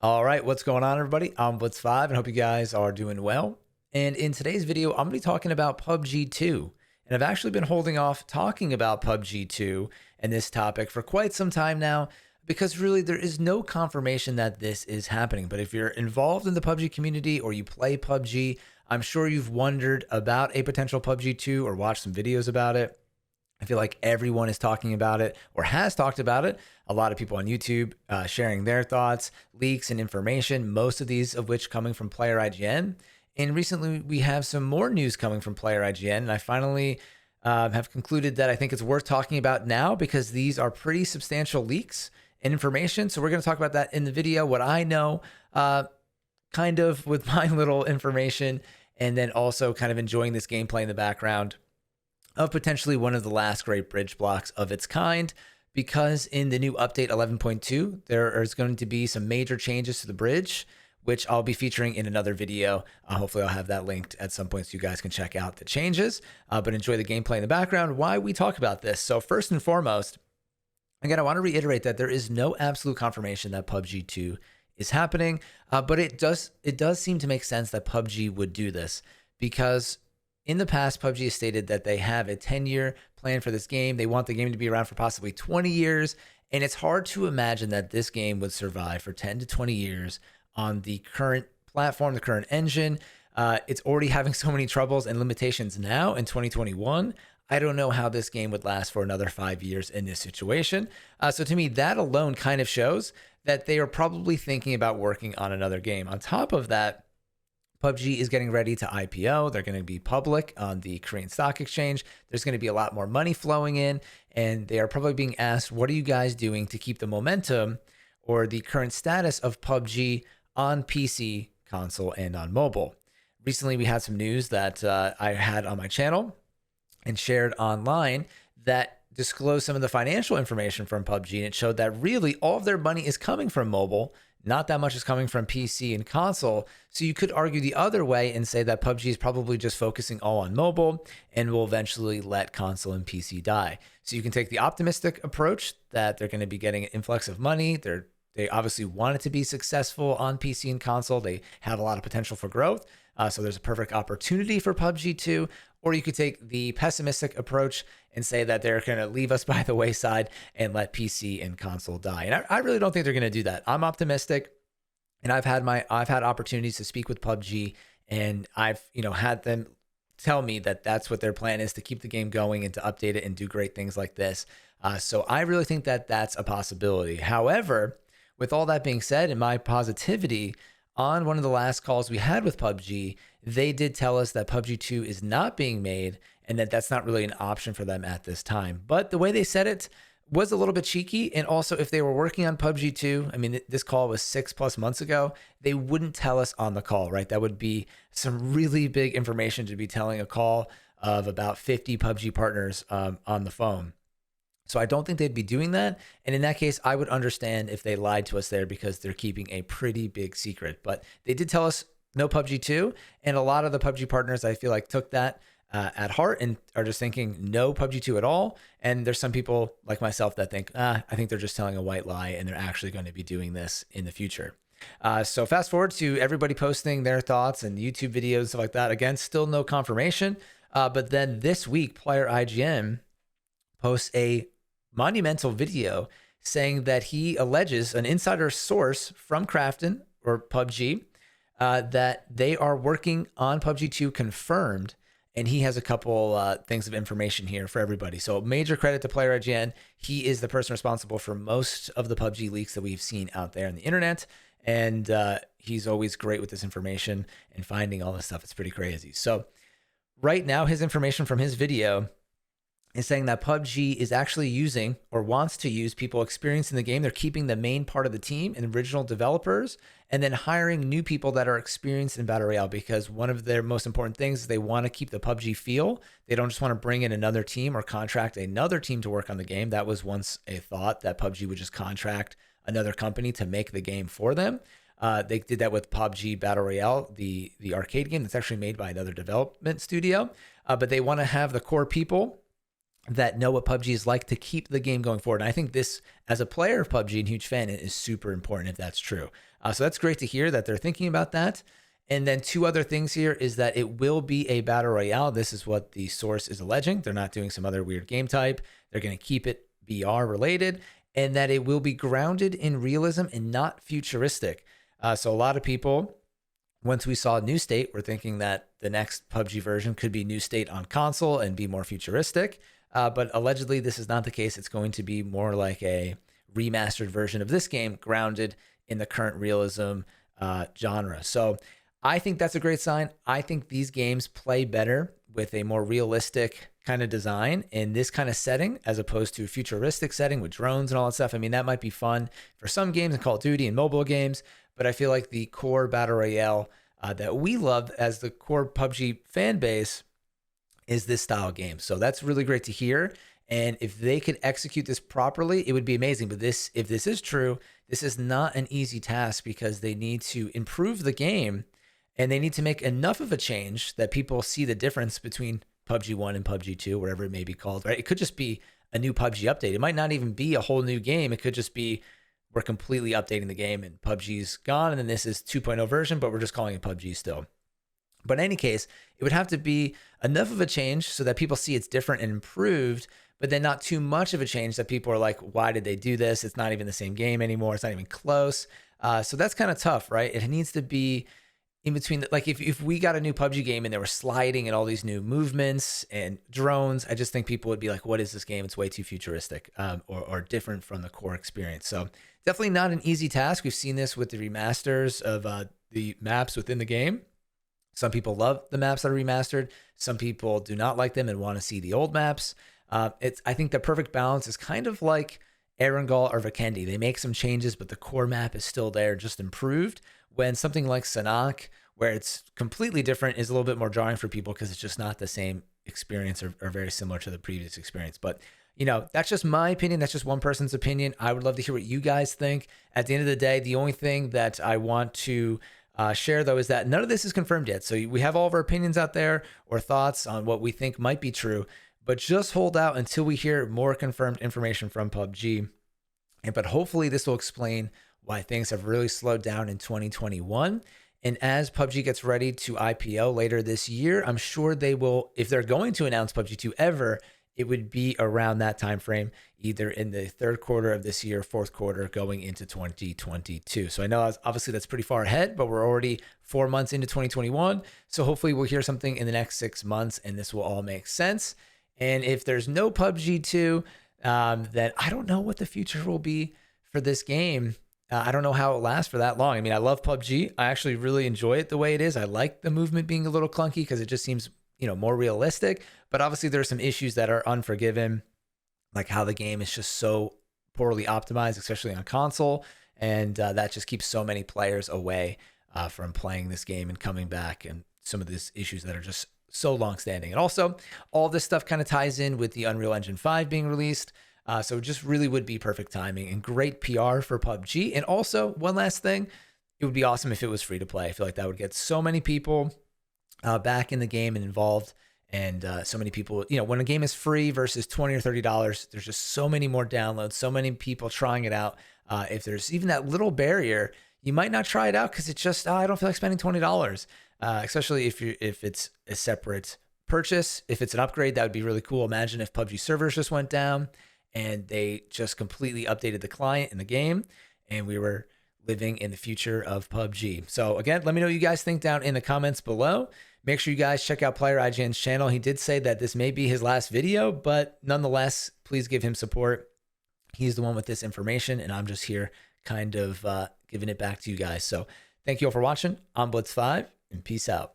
All right, what's going on, everybody? I'm Blitz5 and hope you guys are doing well. And in today's video, I'm going to be talking about PUBG 2. And I've actually been holding off talking about PUBG 2 and this topic for quite some time now because really there is no confirmation that this is happening. But if you're involved in the PUBG community or you play PUBG, I'm sure you've wondered about a potential PUBG 2 or watched some videos about it. I feel like everyone is talking about it or has talked about it. A lot of people on YouTube sharing their thoughts, leaks, and information, most of these of which coming from Player IGN. And recently we have some more news coming from Player IGN. And I finally have concluded that I think it's worth talking about now because these are pretty substantial leaks and information. So we're going to talk about that in the video, what I know kind of with my little information, and then also kind of enjoying this gameplay in the background of potentially one of the last great bridge blocks of its kind, because in the new update 11.2, there is going to be some major changes to the bridge, which I'll be featuring in another video. Hopefully I'll have that linked at some point so you guys can check out the changes, but enjoy the gameplay in the background, why we talk about this. So first and foremost, again, I want to reiterate that there is no absolute confirmation that PUBG 2 is happening, but it does seem to make sense that PUBG would do this because in the past, PUBG has stated that they have a 10-year plan for this game. They want the game to be around for possibly 20 years. And it's hard to imagine that this game would survive for 10 to 20 years on the current platform, the current engine. It's already having so many troubles and limitations now in 2021. I don't know how this game would last for another 5 years in this situation. So to me, that alone kind of shows that they are probably thinking about working on another game. On top of that, PUBG is getting ready to IPO. They're going to be public on the Korean Stock Exchange. There's going to be a lot more money flowing in, and they are probably being asked, what are you guys doing to keep the momentum or the current status of PUBG on PC, console, and on mobile? Recently, we had some news that I had on my channel and shared online that disclosed some of the financial information from PUBG, and it showed that really all of their money is coming from mobile. Not that much is coming from PC and console. So you could argue the other way and say that PUBG is probably just focusing all on mobile and will eventually let console and PC die. So you can take the optimistic approach that they're going to be getting an influx of money. They obviously want it to be successful on PC and console. They have a lot of potential for growth. So there's a perfect opportunity for PUBG 2. Or you could take the pessimistic approach and say that they're going to leave us by the wayside and let PC and console die. And I really don't think they're going to do that. I'm optimistic, and I've had opportunities to speak with PUBG, and I've had them tell me that that's what their plan is, to keep the game going and to update it and do great things like this. So I really think that that's a possibility. However, with all that being said, and my positivity, on one of the last calls we had with PUBG, they did tell us that PUBG 2 is not being made and that that's not really an option for them at this time. But the way they said it was a little bit cheeky. And also, if they were working on PUBG 2, I mean, this call was 6+ months ago, they wouldn't tell us on the call, right? That would be some really big information to be telling a call of about 50 PUBG partners on the phone. So I don't think they'd be doing that. And in that case, I would understand if they lied to us there because they're keeping a pretty big secret. But they did tell us no PUBG 2. And a lot of the PUBG partners, I feel like, took that at heart and are just thinking no PUBG 2 at all. And there's some people like myself that think, I think they're just telling a white lie and they're actually going to be doing this in the future. So fast forward to everybody posting their thoughts and YouTube videos and stuff like that. Again, still no confirmation. But then this week, Player IGN posts a monumental video saying that he alleges, an insider source from Krafton or PUBG, that they are working on PUBG 2 confirmed. And he has a couple things of information here for everybody. So major credit to Player IGN. He is the person responsible for most of the PUBG leaks that we've seen out there on the internet. And he's always great with this information and finding all this stuff. It's pretty crazy. So right now, his information from his video is saying that PUBG is actually using or wants to use people experienced in the game. They're keeping the main part of the team and original developers and then hiring new people that are experienced in Battle Royale, because one of their most important things is they want to keep the PUBG feel. They don't just want to bring in another team or contract another team to work on the game. That was once a thought, that PUBG would just contract another company to make the game for them. They did that with PUBG Battle Royale, the arcade game that's actually made by another development studio. But they want to have the core people that know what PUBG is like to keep the game going forward. And I think this, as a player of PUBG and huge fan, is super important if that's true. So that's great to hear that they're thinking about that. And then two other things here is that it will be a battle royale. This is what the source is alleging. They're not doing some other weird game type. They're going to keep it BR related, and that it will be grounded in realism and not futuristic. So a lot of people, once we saw New State, were thinking that the next PUBG version could be New State on console and be more futuristic. But allegedly, this is not the case. It's going to be more like a remastered version of this game, grounded in the current realism genre. So I think that's a great sign. I think these games play better with a more realistic kind of design in this kind of setting, as opposed to a futuristic setting with drones and all that stuff. I mean, that might be fun for some games in Call of Duty and mobile games, but I feel like the core battle royale that we love as the core PUBG fan base is this style of game. So that's really great to hear. And if they could execute this properly, it would be amazing. But if this is true, this is not an easy task, because they need to improve the game and they need to make enough of a change that people see the difference between PUBG 1 and PUBG 2, whatever it may be called, right? It could just be a new PUBG update. It might not even be a whole new game. It could just be we're completely updating the game and PUBG's gone, and then this is 2.0 version, but we're just calling it PUBG still. But in any case, it would have to be enough of a change so that people see it's different and improved, but then not too much of a change that people are like, why did they do this? It's not even the same game anymore. It's not even close. So that's kind of tough, right? It needs to be in between. Like if we got a new PUBG game and they were sliding and all these new movements and drones, I just think people would be like, what is this game? It's way too futuristic or different from the core experience. So definitely not an easy task. We've seen this with the remasters of the maps within the game. Some people love the maps that are remastered. Some people do not like them and want to see the old maps. I think the perfect balance is kind of like Erangel or Vikendi. They make some changes, but the core map is still there, just improved. When something like Sanhok, where it's completely different, is a little bit more jarring for people because it's just not the same experience or very similar to the previous experience. But, you know, that's just my opinion. That's just one person's opinion. I would love to hear what you guys think. At the end of the day, the only thing that I want to share, though, is that none of this is confirmed yet. So we have all of our opinions out there or thoughts on what we think might be true, but just hold out until we hear more confirmed information from PUBG. But hopefully this will explain why things have really slowed down in 2021. And as PUBG gets ready to IPO later this year, I'm sure they will, if they're going to announce PUBG 2 ever, it would be around that time frame, either in the third quarter of this year, fourth quarter, going into 2022. So I know obviously that's pretty far ahead, but we're already 4 months into 2021. So hopefully we'll hear something in the next 6 months and this will all make sense. And if there's no PUBG 2, then I don't know what the future will be for this game. I don't know how it lasts for that long. I mean, I love PUBG. I actually really enjoy it the way it is. I like the movement being a little clunky because it just seems, you know, more realistic. But obviously there are some issues that are unforgiven, like how the game is just so poorly optimized, especially on console. And that just keeps so many players away from playing this game and coming back, and some of these issues that are just so long-standing. And also, all this stuff kind of ties in with the Unreal Engine 5 being released. So it just really would be perfect timing and great PR for PUBG. And also, one last thing, it would be awesome if it was free to play. I feel like that would get so many people back in the game and involved. And so many people, you know, when a game is free versus $20 or $30, there's just so many more downloads, so many people trying it out. If there's even that little barrier, you might not try it out because it's just, I don't feel like spending $20. Especially if it's a separate purchase. If it's an upgrade, that would be really cool. Imagine if PUBG servers just went down and they just completely updated the client in the game and we were living in the future of PUBG. So again, let me know what you guys think down in the comments below. Make sure you guys check out Player IGN's channel. He did say that this may be his last video, but nonetheless, please give him support. He's the one with this information, and I'm just here kind of giving it back to you guys. So thank you all for watching. I'm Blitz5, and peace out.